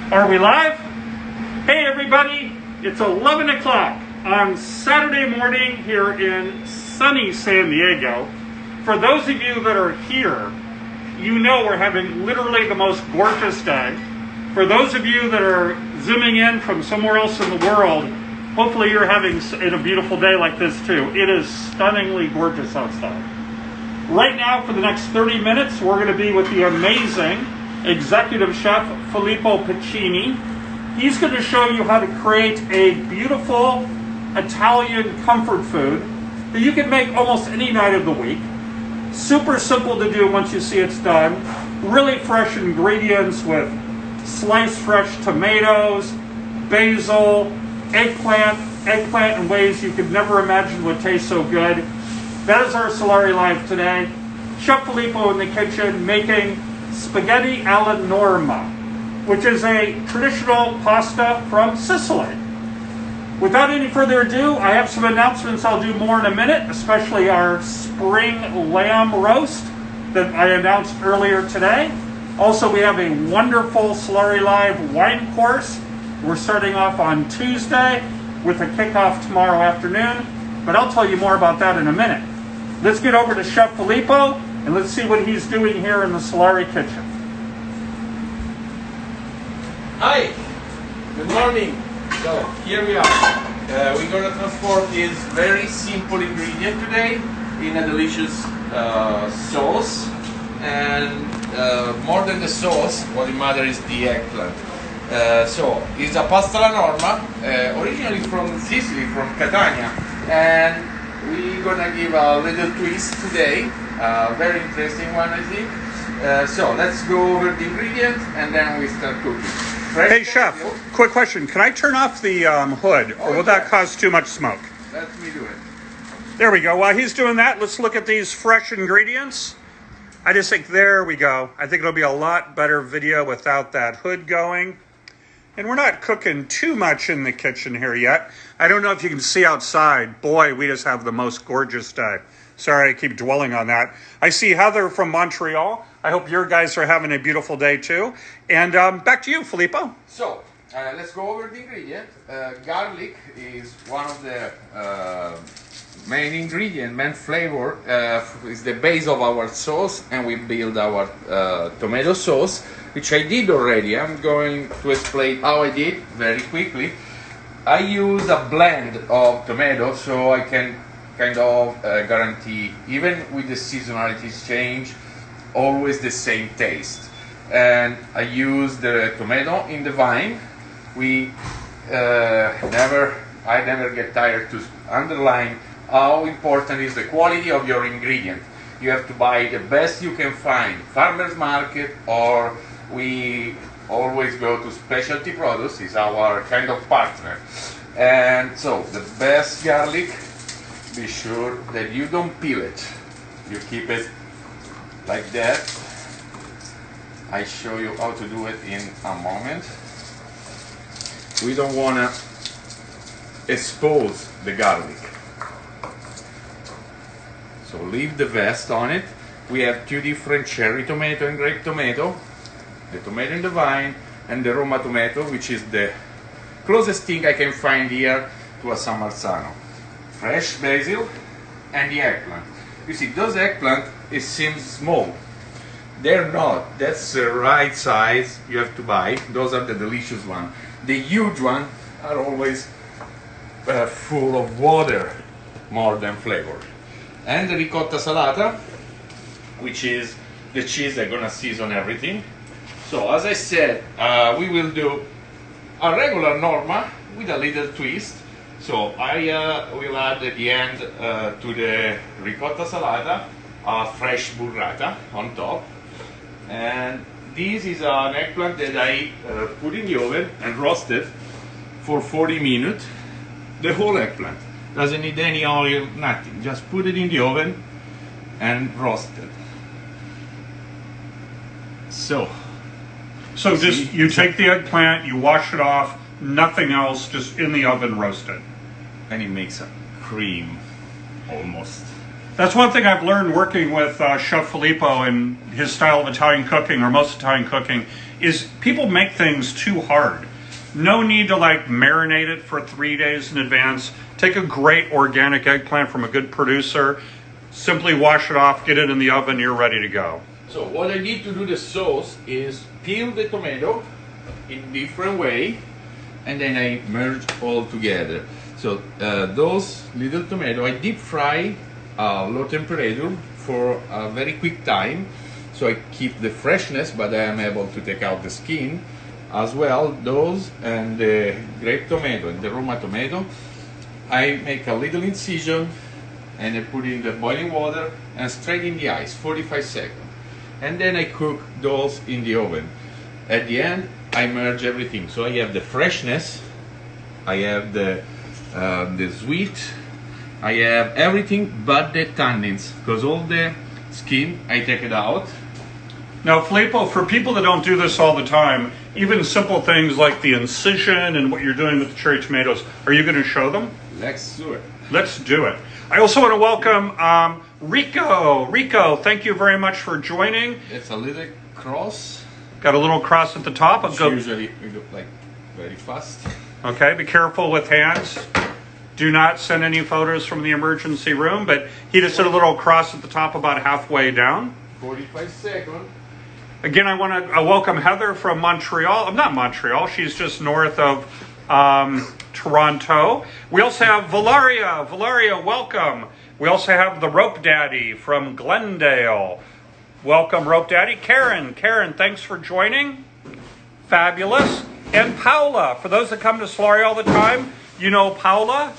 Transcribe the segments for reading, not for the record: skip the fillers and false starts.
Are we live? Hey everybody, it's 11 o'clock on Saturday morning here in sunny San Diego. For those of you that are here, you know we're having literally the most gorgeous day. For those of you that are zooming in from somewhere else in the world, hopefully you're having a beautiful day like this too. It is stunningly gorgeous outside. Right now, for the next 30 minutes, we're going to be with the amazing executive chef Filippo Piccini. He's going to show you how to create a beautiful Italian comfort food that you can make almost any night of the week. Super simple to do once you see it's done. Really fresh ingredients with sliced fresh tomatoes, basil, eggplant in ways you could never imagine would taste so good. That is our Solare Live today. Chef Filippo in the kitchen making spaghetti alla Norma, which is a traditional pasta from Sicily. Without any further ado, I have some announcements I'll do more in a minute, especially our spring lamb roast that I announced earlier today. Also, we have a wonderful Solare Live wine course. We're starting off on Tuesday with a kickoff tomorrow afternoon, but I'll tell you more about that in a minute. Let's get over to Chef Filippo and let's see what he's doing here in the Solare kitchen. Hi, good morning. So here we are. We're going to transform this very simple ingredient today in a delicious sauce. And more than the sauce, what matters is the eggplant. So it's a pasta alla Norma, originally from Sicily, from Catania, and we're gonna give a little twist today, a very interesting one, I think. So let's go over the ingredients and then we start cooking. Hey chef, quick question. Can I turn off the hood or will that cause too much smoke? Let me do it. There we go. While he's doing that, let's look at these fresh ingredients. I just think, there we go. I think it'll be a lot better video without that hood going. And we're not cooking too much in the kitchen here yet. I don't know if you can see outside. Boy, we just have the most gorgeous day. Sorry, I keep dwelling on that. I see Heather from Montreal. I hope your guys are having a beautiful day too. And back to you, Filippo. So, let's go over the ingredient. Garlic is one of the main ingredient, main flavor, is the base of our sauce, and we build our tomato sauce, which I did already. I'm going to explain how I did very quickly. I use a blend of tomatoes, so I can kind of guarantee, even with the seasonalities change, always the same taste. And I use the tomato in the vine. I never get tired to underline how important is the quality of your ingredient. You have to buy the best you can find, farmer's market, or we always go to specialty products, is our kind of partner. And so the best garlic, be sure that you don't peel it. You keep it like that. I show you how to do it in a moment. We don't want to expose the garlic. So leave the vest on it. We have two different cherry tomato and grape tomato. The tomato in the vine and the Roma tomato, which is the closest thing I can find here to a San Marzano. Fresh basil and the eggplant. You see, those eggplant, it seems small. They're not. That's the right size you have to buy. Those are the delicious ones. The huge ones are always full of water more than flavor. And the ricotta salata, which is the cheese that's gonna season everything. So as I said, we will do a regular Norma with a little twist. So I will add at the end to the ricotta salata a fresh burrata on top. And this is an eggplant that I put in the oven and roasted for 40 minutes. The whole eggplant. Doesn't need any oil, nothing. Just put it in the oven and roast it. So just you take the eggplant, you wash it off, nothing else, just in the oven roasted. And it makes a cream, almost. That's one thing I've learned working with Chef Filippo and his style of Italian cooking, or most Italian cooking, is people make things too hard. No need to like marinate it for 3 days in advance. Take a great organic eggplant from a good producer, simply wash it off, get it in the oven, you're ready to go. So what I need to do the sauce is peel the tomato in different way, and then I merge all together. So those little tomato I deep fry low temperature for a very quick time, so I keep the freshness, but I am able to take out the skin as well. Those and the grape tomato and the Roma tomato, I make a little incision and I put in the boiling water and straight in the ice, 45 seconds. And then I cook those in the oven. At the end, I merge everything. So I have the freshness, I have the sweet, I have everything but the tannins, because all the skin, I take it out. Now, Filippo, for people that don't do this all the time, even simple things like the incision and what you're doing with the cherry tomatoes, are you going to show them? Let's do it. Let's do it. I also want to welcome Rico. Rico, thank you very much for joining. It's a little cross. Got a little cross at the top. Usually we look like very fast. Okay, be careful with hands. Do not send any photos from the emergency room, but he just did a little cross at the top about halfway down. 45 seconds. Again, I want to welcome Heather from Montreal. Not Montreal, she's just north of Toronto. We also have Valeria. Valeria, welcome. We also have the Rope Daddy from Glendale. Welcome, Rope Daddy. Karen. Karen, thanks for joining. Fabulous. And Paula. For those that come to Solare all the time, you know Paula,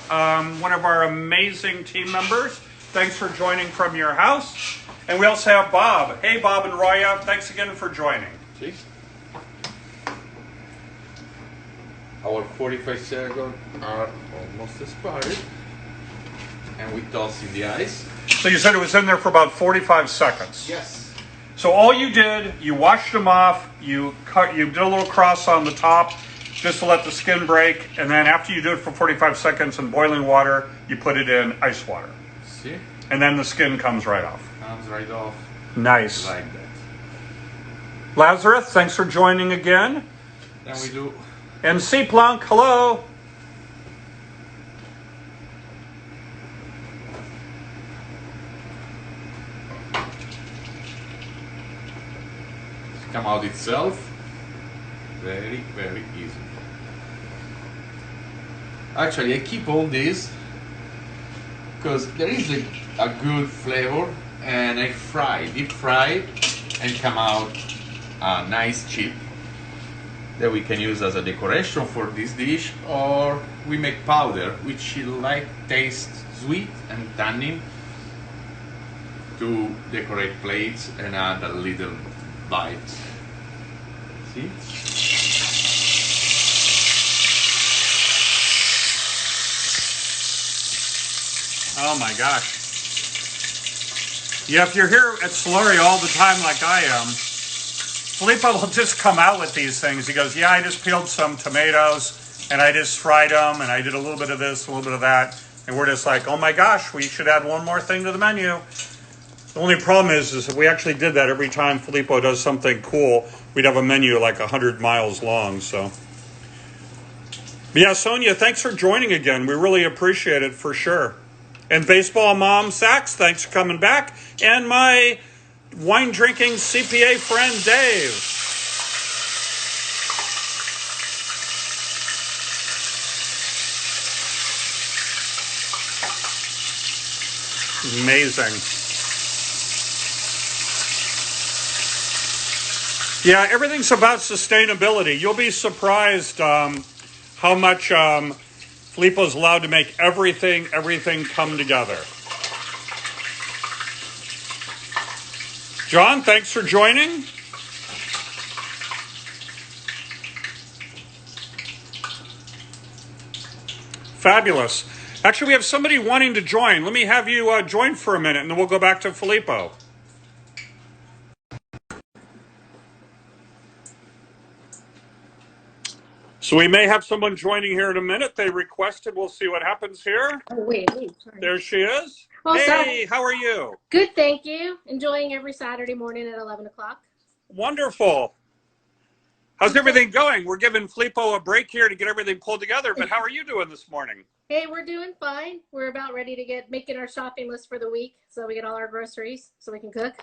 one of our amazing team members. Thanks for joining from your house. And we also have Bob. Hey, Bob and Roya, thanks again for joining. See? Our 45 seconds are almost expired. And we toss in the ice. So you said it was in there for about 45 seconds. Yes. So all you did, you washed them off, you did a little cross on the top just to let the skin break, and then after you do it for 45 seconds in boiling water, you put it in ice water. See? And then the skin comes right off. Comes right off. Nice. Like that. Lazarus, thanks for joining again. Then we do. And C. Plunk, hello. Come out itself. Very, very easy. Actually, I keep all this because there is a good flavor, and I deep fry, and come out a nice chip that we can use as a decoration for this dish, or we make powder, which like taste sweet and tannin to decorate plates and add a little bite. See? Oh my gosh. Yeah, if you're here at Solare all the time like I am, Filippo will just come out with these things. He goes, yeah, I just peeled some tomatoes and I just fried them and I did a little bit of this, a little bit of that. And we're just like, oh my gosh, we should add one more thing to the menu. The only problem is if we actually did that every time Filippo does something cool, we'd have a menu like 100 miles long. So, but yeah, Sonia, thanks for joining again. We really appreciate it for sure. And Baseball Mom Sachs, thanks for coming back. And my wine-drinking CPA friend, Dave. Amazing. Yeah, everything's about sustainability. You'll be surprised how much Filippo's allowed to make everything come together. John, thanks for joining. Fabulous. Actually, we have somebody wanting to join. Let me have you join for a minute, and then we'll go back to Filippo. So we may have someone joining here in a minute. They requested. We'll see what happens here. Oh, wait, sorry. There she is. Oh, hey, sorry. How are you? Good, thank you. Enjoying every Saturday morning at 11 o'clock. Wonderful. How's everything going? We're giving Filippo a break here to get everything pulled together, but how are you doing this morning? Hey, we're doing fine. We're about ready to making our shopping list for the week, so we get all our groceries so we can cook.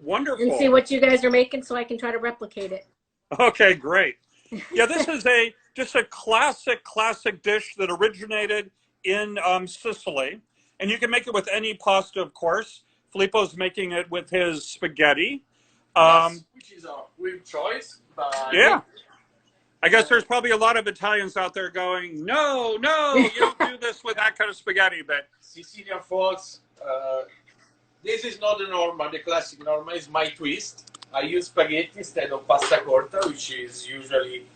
Wonderful. And see what you guys are making so I can try to replicate it. Okay, great. Yeah, this is just a classic dish that originated in Sicily, and you can make it with any pasta, of course. Filippo's making it with his spaghetti. Yes, which is a weird choice, but yeah. I guess there's probably a lot of Italians out there going, no, you don't do this with that kind of spaghetti. But Sicilian folks, this is not the Norma, the classic Norma is my twist. I use spaghetti instead of pasta corta, which is usually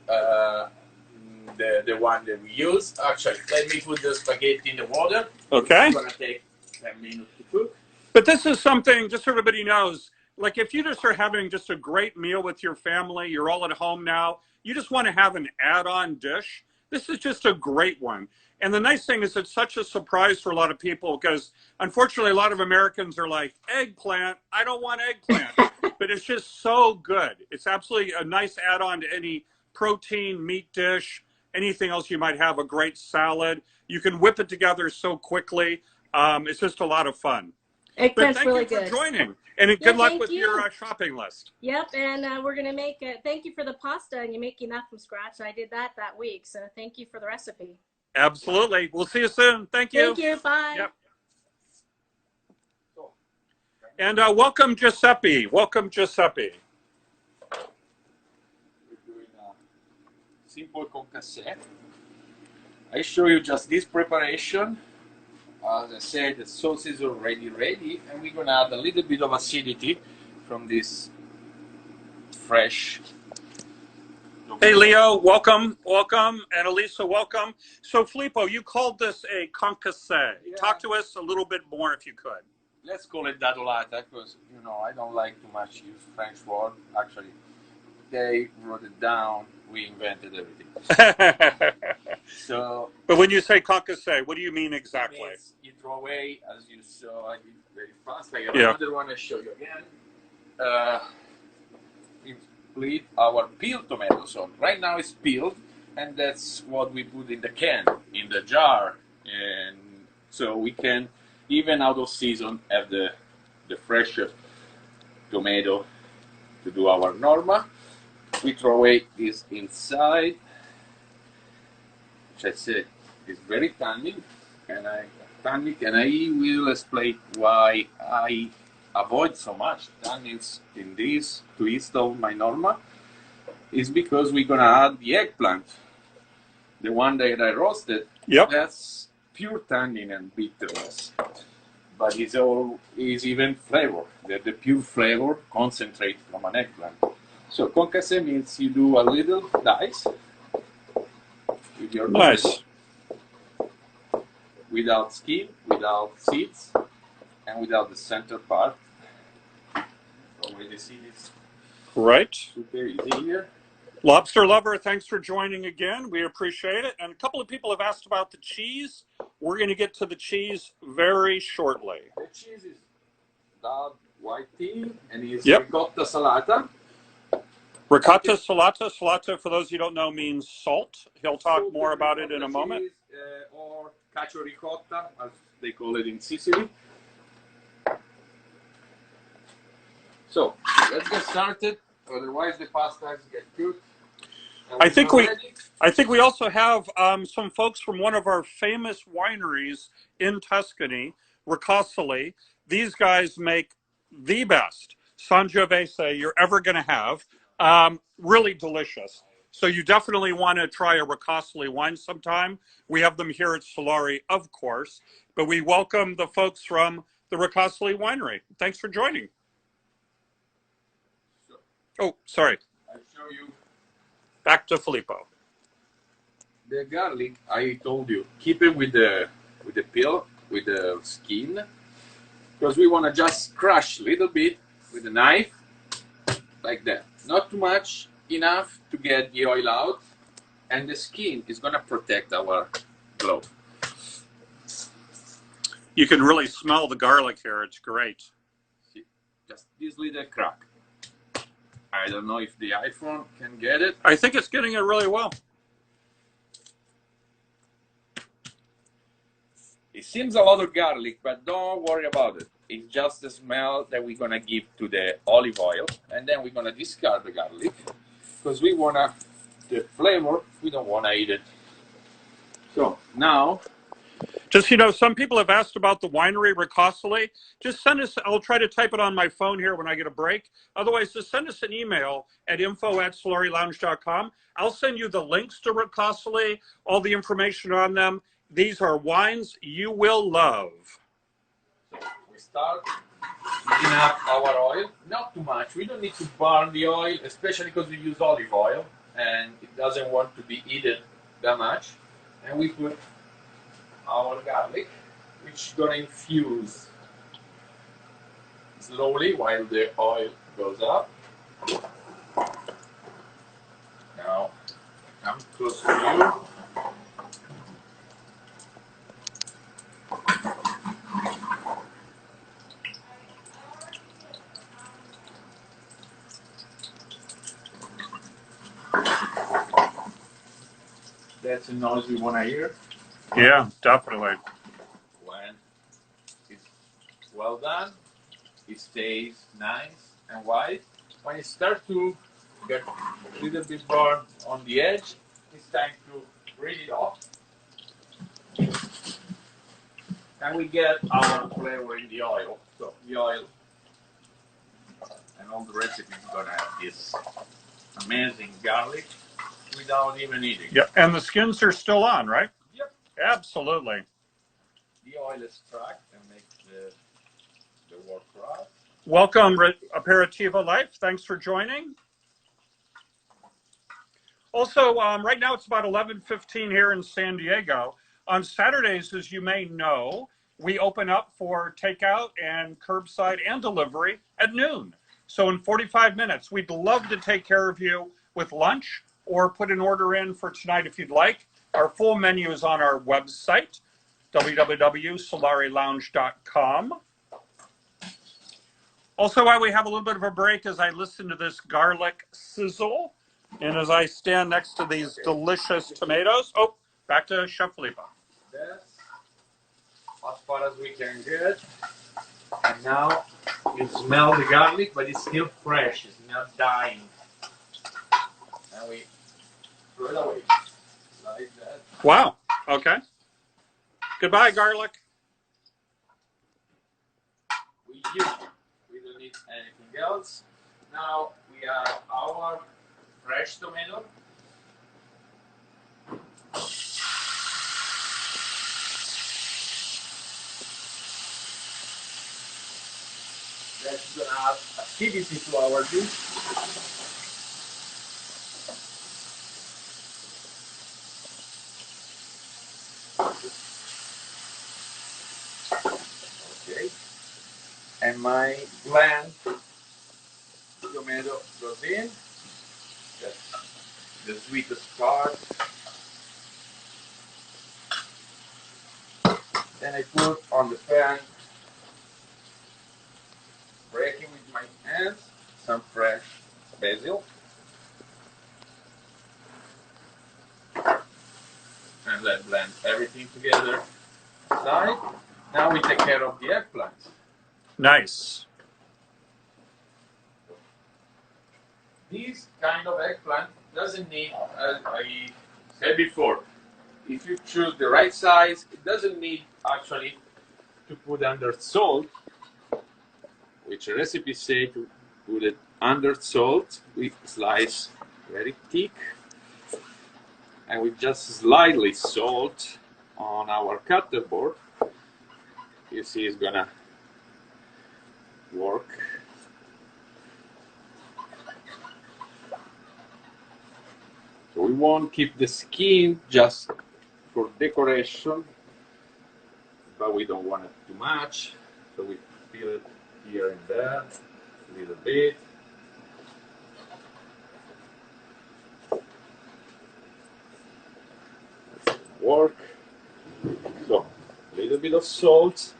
the one that we use. Actually, let me put the spaghetti in the water. Okay. It's gonna take 10 minutes to cook. But this is something, just so everybody knows, like if you just are having just a great meal with your family, you're all at home now, you just want to have an add-on dish, this is just a great one. And the nice thing is it's such a surprise for a lot of people because unfortunately a lot of Americans are like, eggplant, I don't want eggplant. But it's just so good. It's absolutely a nice add-on to any protein, meat dish, anything else you might have, a great salad. You can whip it together so quickly. It's just a lot of fun. Eggplant's really good. Thank you for joining. And good luck with your shopping list. Yep, and we're going to make thank you for the pasta, and you're making that from scratch. I did that week, so thank you for the recipe. Absolutely. We'll see you soon. Thank you. Thank you. Bye. Yep. And welcome, Giuseppe. Welcome, Giuseppe. We're doing a simple concassé. I show you just this preparation. As I said, the sauce is already ready, and we're gonna add a little bit of acidity from this fresh. Hey, Leo, welcome, and Elisa, welcome. So, Filippo, you called this a concassé. Yeah. Talk to us a little bit more, if you could. Let's call it dadolata, because I don't like too much use French word. Actually, they wrote it down. We invented everything. So, but when you say concassé, what do you mean exactly? You throw away, as you saw, I did very fast. I have another one I show you again. We split our peeled tomato. So right now it's peeled, and that's what we put in the can, in the jar, and so we can, even out of season, have the fresh tomato to do our Norma. We throw away this inside, which I said is very tannic, and I will explain why I avoid so much tannins in this twist of my Norma. Is because we're gonna add the eggplant, the one that I roasted. Yep. That's pure tannin and bitterness, but is even flavor. The pure flavor concentrate from an eggplant. So concassé means you do a little dice with your nice, without skin, without seeds, and without the center part. Where the seed is. Right. Super easy here. Lobster lover, thanks for joining again. We appreciate it. And a couple of people have asked about the cheese. We're going to get to the cheese very shortly. The cheese is dark white tea, and it's yep. ricotta salata. Ricotta salata. Salata, for those you don't know, means salt. He'll talk more about it in a moment. Cheese, or cacio ricotta, as they call it in Sicily. So let's get started. Otherwise, the pastas get cooked. I think we also have some folks from one of our famous wineries in Tuscany, Ricossoli. These guys make the best Sangiovese you're ever going to have. Really delicious. So you definitely want to try a Ricossoli wine sometime. We have them here at Solare, of course. But we welcome the folks from the Ricossoli winery. Thanks for joining. Oh, sorry. I'll show you. Back to Filippo. The garlic, I told you, keep it with the peel, with the skin, because we want to just crush a little bit with a knife, like that. Not too much, enough to get the oil out, and the skin is going to protect our glove. You can really smell the garlic here. It's great. See, just this little crack. I don't know if the iPhone can get it. I think it's getting it really well. It seems a lot of garlic, but don't worry about it. It's just the smell that we're gonna give to the olive oil, and then we're gonna discard the garlic because we wanna the flavor. We don't wanna eat it. So now, Just, some people have asked about the winery Riccosoli. Just send us, I'll try to type it on my phone here when I get a break. Otherwise, just send us an email at info@SolareLounge.com. I'll send you the links to Riccosoli, all the information on them. These are wines you will love. we start heating up our oil. Not too much. We don't need to burn the oil, especially because we use olive oil and it doesn't want to be heated that much. And we put our garlic, which is gonna infuse slowly while the oil goes up. Now, come close to you. That's a noise we want to hear. Yeah, definitely. When it's well done, it stays nice and white. When it starts to get a little bit burned on the edge, it's time to rid it off. And we get our flavor in the oil. So the oil and all the recipes are gonna have this amazing garlic without even eating. Yeah, and the skins are still on, right? Yep. Absolutely. The oil extract and make the work for us. Welcome, Aperitivo Life. Thanks for joining. Also, right now it's about 11:15 here in San Diego. On Saturdays, as you may know, we open up for takeout and curbside and delivery at noon. So in 45 minutes, we'd love to take care of you with lunch or put an order in for tonight if you'd like. Our full menu is on our website, www.solarelounge.com. Also, while we have a little bit of a break, as I listen to this garlic sizzle, and as I stand next to these delicious tomatoes, back to Chef Filippo. That's as far as we can get. And now you smell the garlic, but it's still fresh. It's not dying. And we throw it away like that. Wow. Okay. Goodbye, garlic. We use it. We don't need anything else. Now we have our fresh tomato. That's gonna add acidity to our dish. Okay. And my bland tomato goes in. That's the sweetest part. Then I put on the pan, breaking with my hands, some fresh basil. And let's blend everything together aside. Now we take care of the eggplant. Nice. This kind of eggplant doesn't need, as I said before, if you choose the right size, it doesn't need actually to put under salt, which a recipe say to put it under salt. We slice very thick, and we just slightly salt on our cutter board. You see, it's gonna work. So we won't keep the skin just for decoration, but we don't want it too much. So we peel it here and there, a little bit. That's gonna work. So a little bit of salt.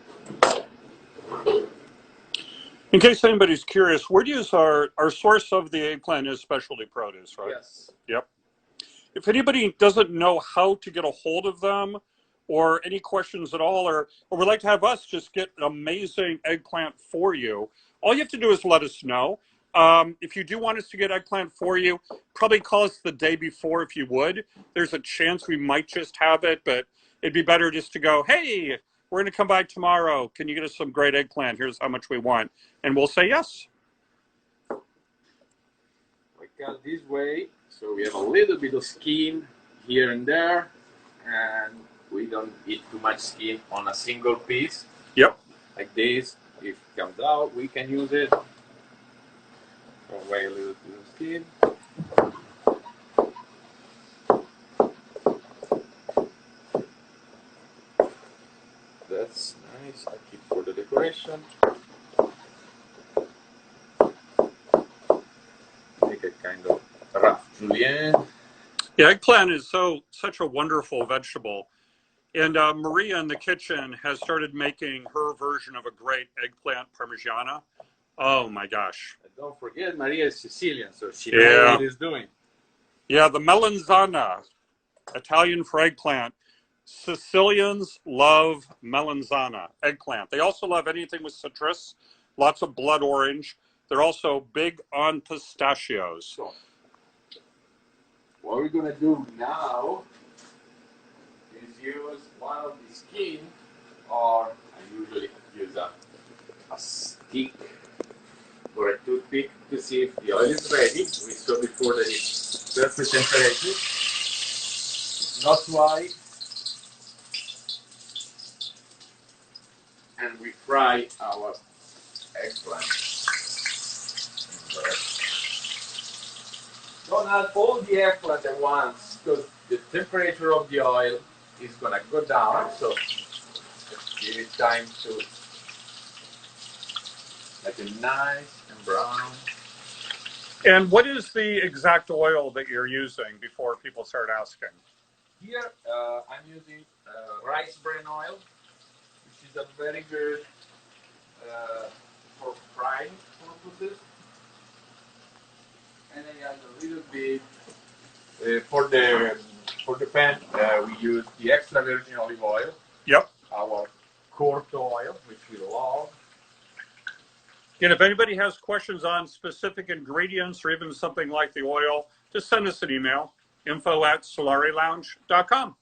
In case anybody's curious, we're use our source of the eggplant is specialty produce, right? Yes. Yep. If anybody doesn't know how to get a hold of them or any questions at all, or would like to have us just get an amazing eggplant for you, all you have to do is let us know. If you do want us to get eggplant for you, probably call us the day before if you would. There's a chance we might just have it, but it'd be better just to go, hey, we're going to come by tomorrow. Can you get us some great eggplant? Here's how much we want. And we'll say yes. We cut this way, so we have a little bit of skin here and there, and we don't eat too much skin on a single piece. Yep. Like this, if it comes out, we can use it. Throw away a little bit of skin. That's nice. I keep for the decoration. Make a kind of rough julienne. Yeah, eggplant is such a wonderful vegetable. And Maria in the kitchen has started making her version of a great eggplant parmigiana. Oh my gosh. And don't forget, Maria is Sicilian, so she knows what she's doing. Yeah, the melanzana, Italian for eggplant. Sicilians love melanzana, eggplant. They also love anything with citrus, lots of blood orange. They're also big on pistachios. So, what we're going to do now is use one of the skin, or I usually use a stick or a toothpick to see if the oil is ready. We saw before that it's perfect temperature. It's not too high. And we fry our eggplant. Don't add all the eggplant at once, because the temperature of the oil is going to go down, so let's give it time to like a nice and brown. And what is the exact oil that you're using before people start asking? Here I'm using rice bran oil, which is a very good for frying purposes. And I add a little bit for the pan. We use the extra virgin olive oil. Yep. Our corto oil, which we love. And if anybody has questions on specific ingredients or even something like the oil, just send us an email, info@solarelounge.com.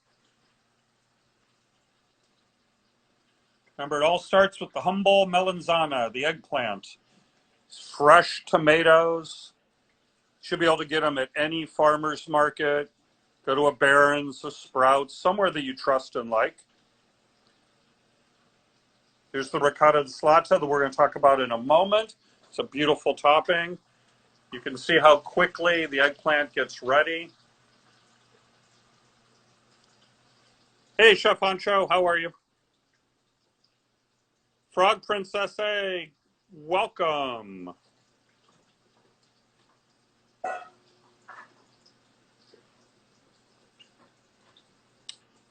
Remember, it all starts with the humble melanzana, the eggplant. Fresh tomatoes. Should be able to get them at any farmer's market. Go to a Barron's, a Sprouts, somewhere that you trust and like. Here's the ricotta di slata that we're going to talk about in a moment. It's a beautiful topping. You can see how quickly the eggplant gets ready. Hey, Chef Ancho, how are you? Frog Princess, hey, welcome.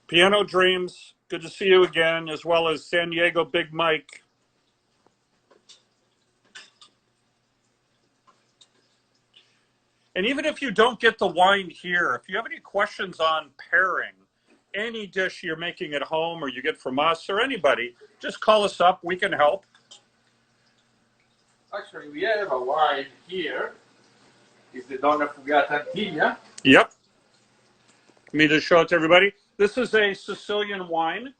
Piano Dreams, good to see you again, as well as San Diego Big Mike. And even if you don't get the wine here, if you have any questions on pairing any dish you're making at home or you get from us or anybody, just call us up. We can help. Actually, we have a wine here. It's the Donna Fugata Antiglia. Yep. Let me just show it to everybody. This is a Sicilian wine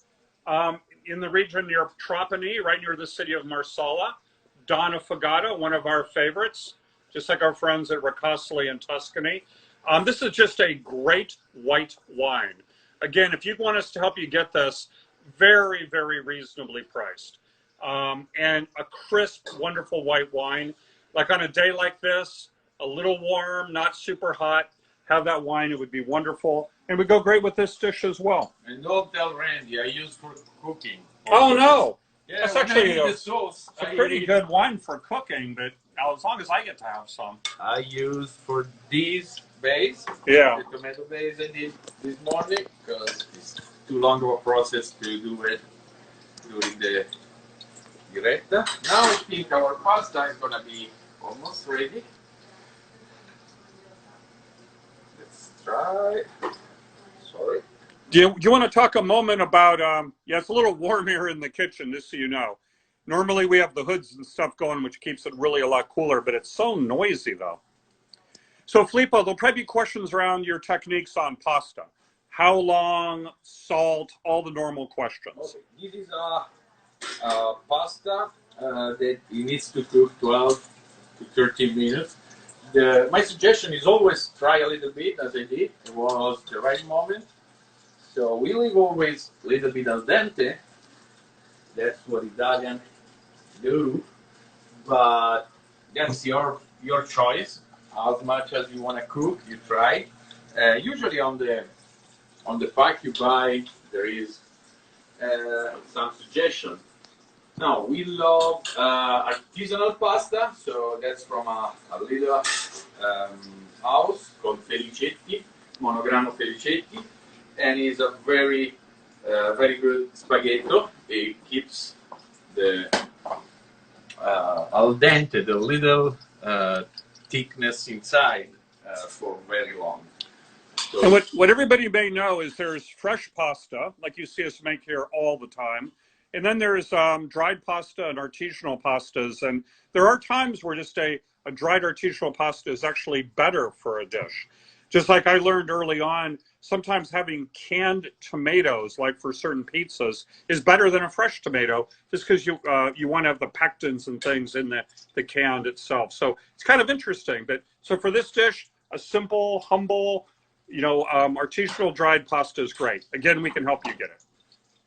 in the region near Trapani, right near the city of Marsala. Donna Fugata, one of our favorites, just like our friends at Ricasoli in Tuscany. This is just a great white wine. Again, if you want us to help you get this, very, very reasonably priced. And a crisp, wonderful white wine. Like on a day like this, a little warm, not super hot, have that wine, it would be wonderful. And would go great with this dish as well. And don't tell Randy, I use for cooking. Oh, no. Yeah, that's actually the sauce, it's a pretty good wine for cooking, but as long as I get to have some. I use for this base, yeah, the tomato base I did this morning, because it's too long of a process to do it during the diretta. Now I think our pasta is gonna be almost ready. Let's try. Sorry. Do you want to talk a moment about, yeah, it's a little warm here in the kitchen, just so you know. Normally we have the hoods and stuff going, which keeps it really a lot cooler, but it's so noisy though. So Filippo, there'll probably be questions around your techniques on pasta. How long, salt, all the normal questions. Okay. This is a pasta that it needs to cook 12 to 13 minutes. My suggestion is always try a little bit, as I did. It was the right moment. So we leave always a little bit al dente. That's what Italians do. But that's your choice. As much as you want to cook, you try. Usually on the pack you buy, there is some suggestion. Now we love artisanal pasta, so that's from a little house called Felicetti, Monograno Felicetti, and it's a very good spaghetto. It keeps the al dente, the little thickness inside for very long. So, and what everybody may know is there's fresh pasta, like you see us make here all the time. And then there's dried pasta and artisanal pastas. And there are times where just a dried artisanal pasta is actually better for a dish. Just like I learned early on, sometimes having canned tomatoes, like for certain pizzas, is better than a fresh tomato, just because you want to have the pectins and things in the canned itself. So it's kind of interesting. But so for this dish, a simple, humble, artisanal dried pasta is great. Again, we can help you get it.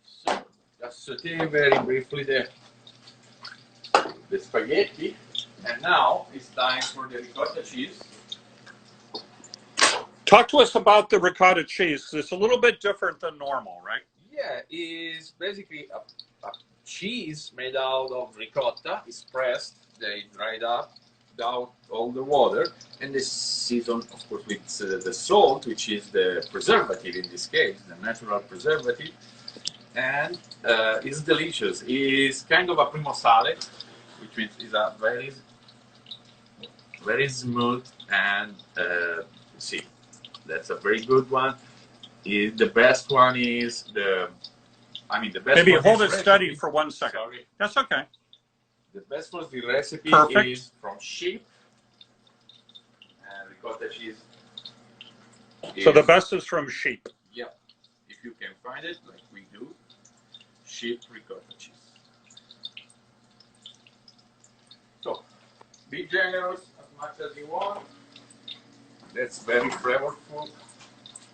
So just saute very briefly the spaghetti, and now it's time for the ricotta cheese. Talk to us about the ricotta cheese. It's a little bit different than normal, right? Yeah, it's basically a cheese made out of ricotta. It's pressed, they dried up, out all the water, and they season, of course, with the salt, which is the preservative in this case, the natural preservative, and it's delicious. It's kind of a primo sale, which means it's a very smooth and see. That's a very good one. The best one is the best. Maybe one hold it recipe. steady for 1 second. Sorry. That's okay. The best one, the recipe Perfect. is from sheep. And ricotta cheese. So the best is from sheep. Yeah, if you can find it, like we do, sheep ricotta cheese. So, be generous as much as you want. That's very flavorful,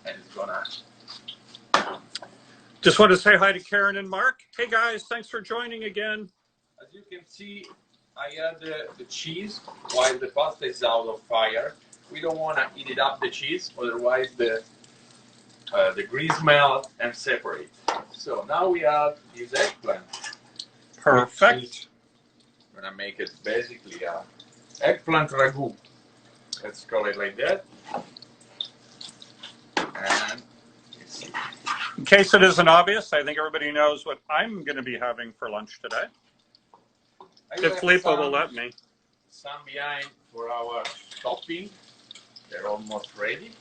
and it's gonna. Just want to say hi to Karen and Mark. Hey guys, thanks for joining again. As you can see, I add the cheese while the pasta is out of fire. We don't want to eat it up the cheese, otherwise the grease melt and separate. So now we add this eggplant. Perfect. We're gonna make it basically a eggplant ragu. Let's call it like that. And let's see. In case it isn't obvious, I think everybody knows what I'm going to be having for lunch today. If Filippo will let me. Some behind for our topping. They're almost ready.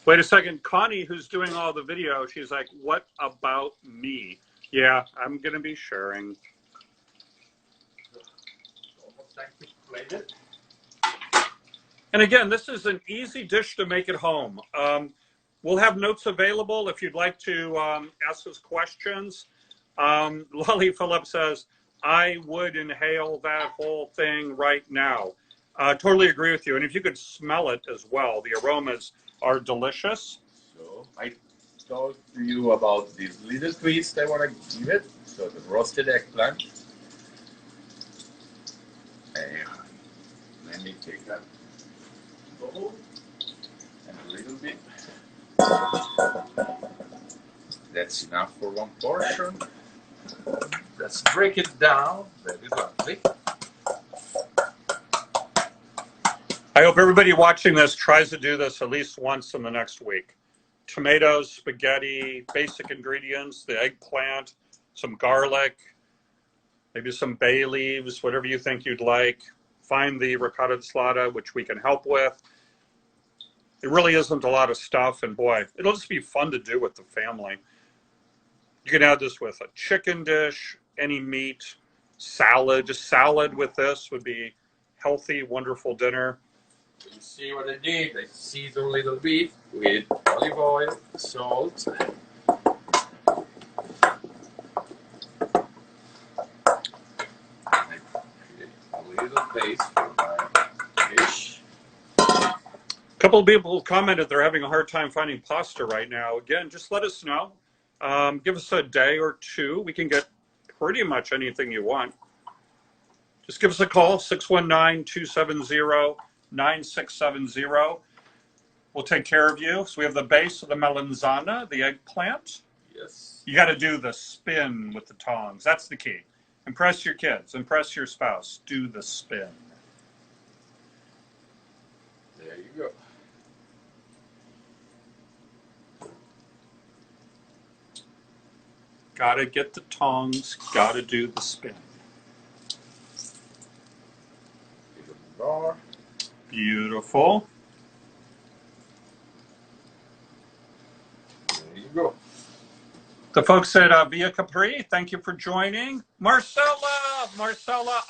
Wait a second. Connie, who's doing all the video, she's like, what about me? Yeah, I'm going to be sharing. Almost time to plate it. And again, this is an easy dish to make at home. We'll have notes available if you'd like to ask us questions. Lolly Phillip says, I would inhale that whole thing right now. Totally agree with you. And if you could smell it as well, the aromas are delicious. So I told you about this little twist I want to give it. So the roasted eggplant. And let me take that bowl and a little bit. That's enough for one portion. Let's break it down very lightly. I hope everybody watching this tries to do this at least once in the next week. Tomatoes, spaghetti, basic ingredients, the eggplant, some garlic. maybe some bay leaves, whatever you think you'd like. Find the ricotta salata, which we can help with. It really isn't a lot of stuff, and boy, it'll just be fun to do with the family. You can add this with a chicken dish, any meat, salad. Just salad with this would be healthy, wonderful dinner. You see what I did? I seasoned a little bit with olive oil, salt. I create a little base for my dish. A couple of people commented they're having a hard time finding pasta right now. Again, just let us know. Give us a day or two. We can get pretty much anything you want. Just give us a call, 619-270-9670. We'll take care of you. So we have the base of the melanzana, the eggplant. Yes. You got to do the spin with the tongs. That's the key. Impress your kids. Impress your spouse. Do the spin. There you go. Got to get the tongs. Got to do the spin. More. Beautiful. There you go. The folks at Via Capri, thank you for joining. Marcella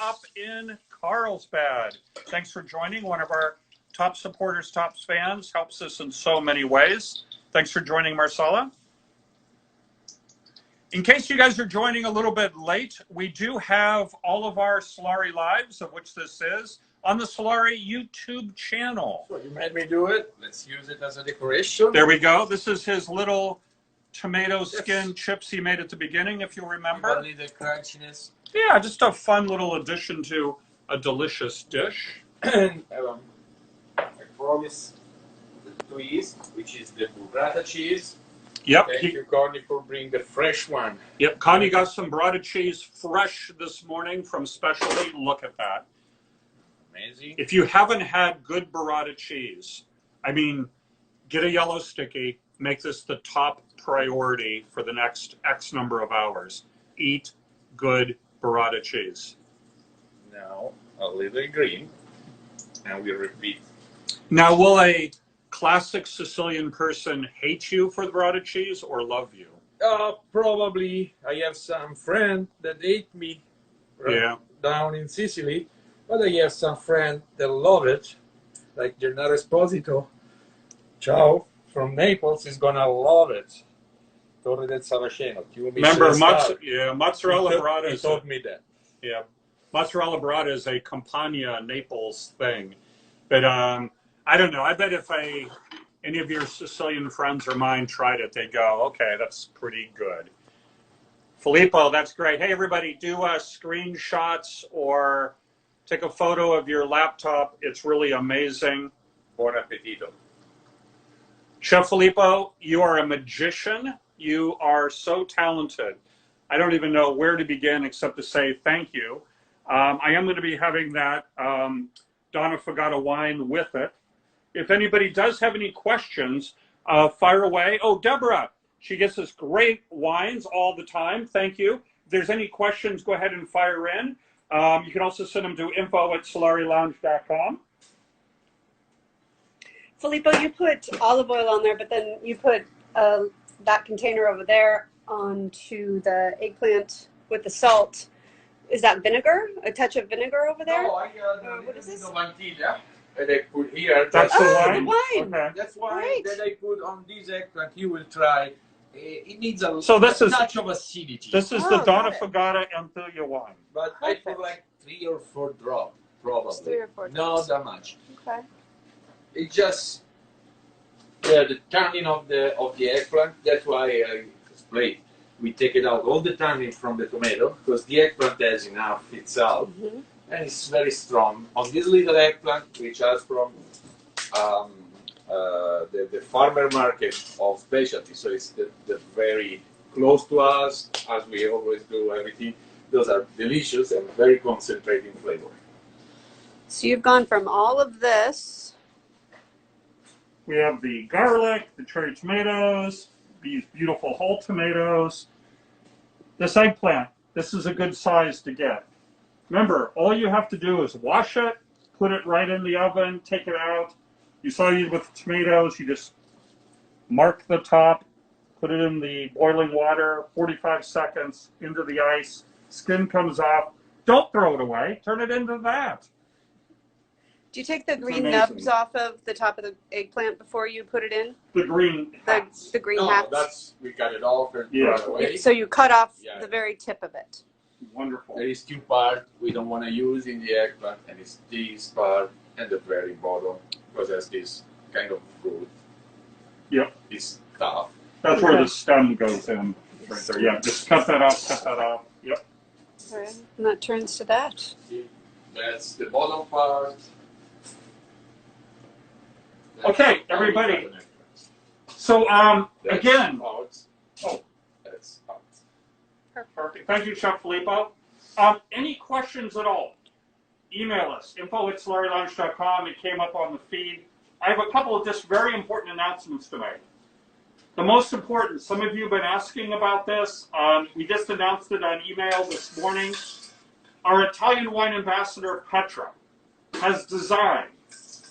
up in Carlsbad. Thanks for joining. One of our top supporters, top fans, helps us in so many ways. Thanks for joining, Marcella. In case you guys are joining a little bit late, we do have all of our Solare lives, of which this is, on the Solare YouTube channel. So you made me do it. Let's use it as a decoration. There we go. This is his little tomato skin chips he made at the beginning, if you remember. Only the crunchiness. Yeah, just a fun little addition to a delicious dish. And I promise the twist, which is the burrata cheese. Yep. Thank you, Connie, for bringing the fresh one. Yep, Connie got some burrata cheese fresh this morning from Specialty. Look at that. Amazing. If you haven't had good burrata cheese, I mean, get a yellow sticky, make this the top priority for the next X number of hours. Eat good burrata cheese. Now, a little green, and we repeat. Now, will a classic Sicilian person hate you for the burrata cheese or love you? Probably. I have some friend that hate me down in Sicily, but I have some friend that love it, like Gennaro Esposito. Ciao, from Naples is gonna love it. Torre del Saraceno. Remember, mozzarella burrata. He told me that. Yeah, mozzarella burrata is a Campania, Naples thing. But I don't know. I bet if any of your Sicilian friends or mine tried it, they'd go, okay, that's pretty good. Filippo, that's great. Hey, everybody, do screenshots or take a photo of your laptop. It's really amazing. Buon appetito. Chef Filippo, you are a magician. You are so talented. I don't even know where to begin except to say thank you. I am going to be having that Donna Fagata wine with it. If anybody does have any questions, fire away. Oh, Deborah, she gets us great wines all the time. Thank you. If there's any questions, go ahead and fire in. You can also send them to info@solarielounge.com. Filippo, you put olive oil on there, but then you put that container over there onto the eggplant with the salt. Is that vinegar? A touch of vinegar over there? No, I got what is this? Mantilla that I put here. That's the the wine? wine. Okay. That's why Great. that I put on this eggplant. You will try. It needs a touch of acidity. This is the Donna got it. Fagata Ampiglia wine. But I put like 3 or 4 drops, probably. Just 3 or 4 Not drops. that much. Okay. It just the tannin of the eggplant. That's why I explained. We take it out all the tannin from the tomato because the eggplant has enough itself, and it's very strong. On this little eggplant, which is from the farmer market of specialty, so it's the very close to us, as we always do everything. Those are delicious and very concentrated in flavor. So you've gone from all of this. We have the garlic, the cherry tomatoes, these beautiful whole tomatoes, this eggplant. this is a good size to get. Remember, all you have to do is wash it, put it right in the oven, take it out. You saw you with tomatoes, you just mark the top, put it in the boiling water, 45 seconds into the ice, skin comes off. Don't throw it away, turn it into that. Do you take the green amazing. nubs off of the top of the eggplant before you put it in? The green hats. The green No, hats? that's, we got it off and Yeah. throw it away. So you cut off Yeah. the very tip of it. Wonderful. There is two parts we don't want to use in the eggplant, and it's this part and the very bottom, because there's this kind of fruit. Yep. This stuff. That's where the stem goes in. Right there. Yeah, just cut that off, cut that off. Yep. All right. And that turns to that. See, that's the bottom part. That's Okay, how we everybody. cut an eggplant. So, That's again, out. oh, That's out. perfect. Thank you, Chef Filippo. Any questions at all? Email us, info@solarelunch.com. It came up on the feed. I have a couple of just very important announcements to make. The most important, some of you have been asking about this. We just announced it on email this morning. Our Italian wine ambassador, Petra, has designed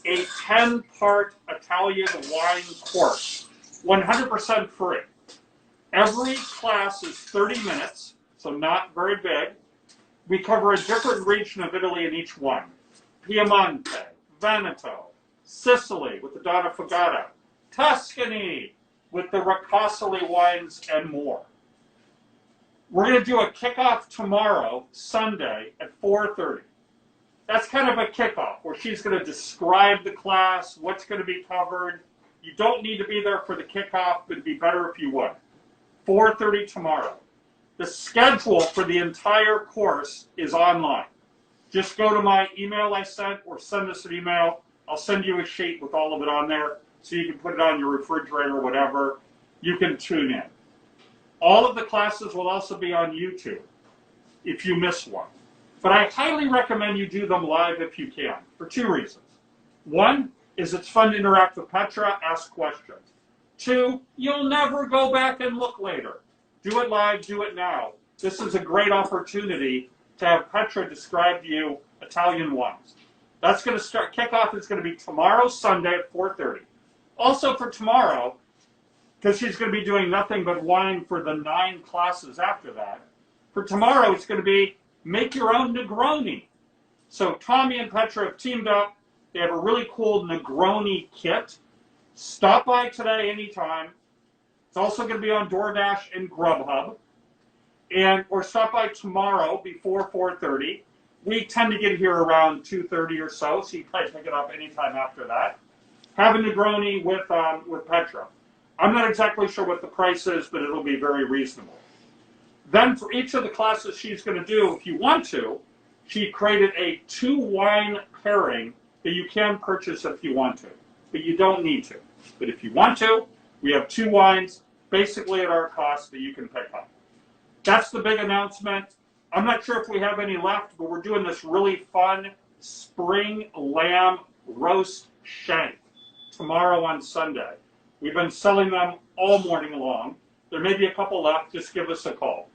a 10-part Italian wine course, 100% free. Every class is 30 minutes, so not very big. We cover a different region of Italy in each one. Piemonte, Veneto, Sicily with the Donna Fagata, Tuscany with the Riccosoli wines, and more. We're going to do a kickoff tomorrow, Sunday, at 4:30. That's kind of a kickoff where she's going to describe the class, what's going to be covered. You don't need to be there for the kickoff, but it'd be better if you would. 4:30 tomorrow. The schedule for the entire course is online. Just go to my email I sent or send us an email. I'll send you a sheet with all of it on there so you can put it on your refrigerator or whatever. You can tune in. All of the classes will also be on YouTube if you miss one. But I highly recommend you do them live if you can, for two reasons. One is it's fun to interact with Petra, ask questions. Two, you'll never go back and look later. Do it live, do it now. This is a great opportunity to have Petra describe to you Italian wines. That's going to start, kickoff is going to be tomorrow, Sunday at 4:30. Also for tomorrow, because she's going to be doing nothing but wine for the 9 classes after that, for tomorrow it's going to be make your own Negroni. So Tommy and Petra have teamed up. They have a really cool Negroni kit. Stop by today anytime. It's also going to be on DoorDash and Grubhub. Or stop by tomorrow before 4:30. We tend to get here around 2:30 or so, so you can probably pick it up anytime after that. Have a Negroni with Petra. I'm not exactly sure what the price is, but it'll be very reasonable. Then for each of the classes she's going to do, if you want to, she created a 2-wine pairing that you can purchase if you want to, but you don't need to. But if you want to, we have 2 wines basically at our cost that you can pick up. That's the big announcement. I'm not sure if we have any left, but we're doing this really fun spring lamb roast shank tomorrow on Sunday. We've been selling them all morning long. There may be a couple left. Just give us a call.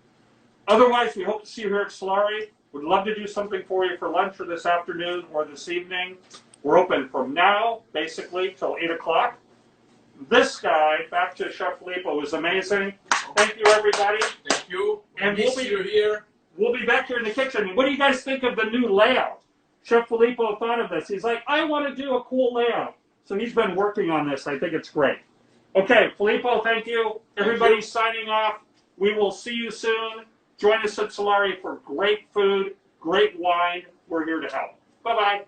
Otherwise, we hope to see you here at Solare. We'd love to do something for you for lunch or this afternoon or this evening. We're open from now, basically, till 8 o'clock. This guy, back to Chef Filippo, was amazing. Thank you, everybody. Thank you. And We'll see you here. We'll be back here in the kitchen. What do you guys think of the new layout? Chef Filippo thought of this. He's like, I want to do a cool layout. So he's been working on this. I think it's great. Okay, Filippo, thank you. Everybody's signing off. We will see you soon. Join us at Solare for great food, great wine. We're here to help. Bye-bye.